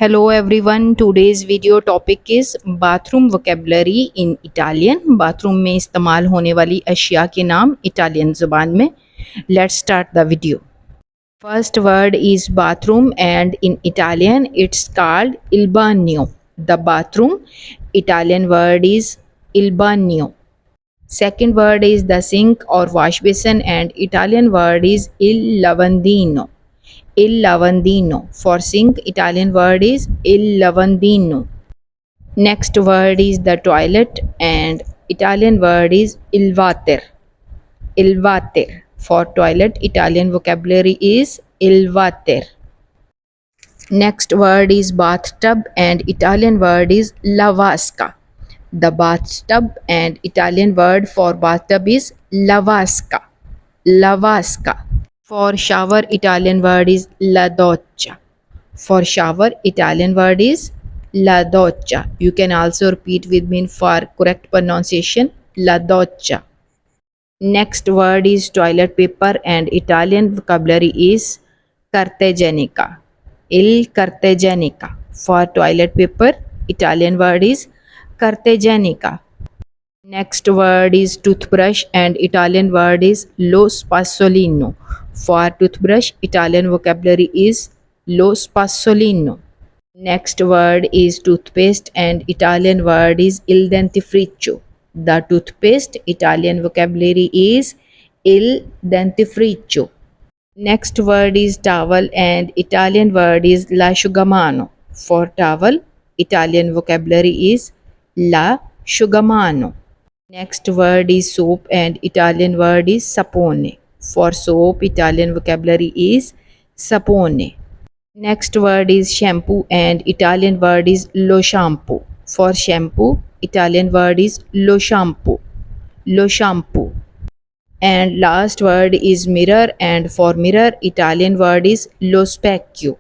Hello everyone, today's video topic is bathroom vocabulary in Italian. Bathroom में इस्तेमाल होने वाली अशिया के नाम इटालियन ज़ुबान में. Let's start the video. First word is bathroom and in Italian it's called il bagno. The bathroom, Italian word is il bagno. Second word is the sink or wash basin and Italian word is il lavandino. Il lavandino. For sink, Italian word is il lavandino. Next word is the toilet and Italian word is il water. Il water. For toilet, Italian vocabulary is il water. Next word is bathtub and Italian word is la vasca. The bathtub and Italian word for bathtub is la vasca. La vasca. For shower, Italian word is la doccia. For shower, Italian word is la doccia. You can also repeat with me for correct pronunciation, la doccia. Next word is toilet paper and Italian vocabulary is carta igienica. Il carta igienica. For toilet paper, Italian word is carta igienica. Next word is toothbrush and Italian word is lo spazzolino. For toothbrush, Italian vocabulary is lo spazzolino. Next word is toothpaste and Italian word is il dentifricio. The toothpaste, Italian vocabulary is il dentifricio. Next word is towel and Italian word is l'asciugamano. For towel, Italian vocabulary is l'asciugamano. Next word is soap and Italian word is sapone. For soap, Italian vocabulary is sapone. Next word is shampoo and Italian word is lo shampoo. For shampoo, Italian word is lo shampoo. Lo shampoo. And last word is mirror and for mirror, Italian word is lo specchio.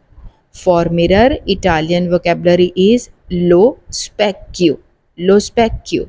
For mirror, Italian vocabulary is lo specchio. Lo specchio.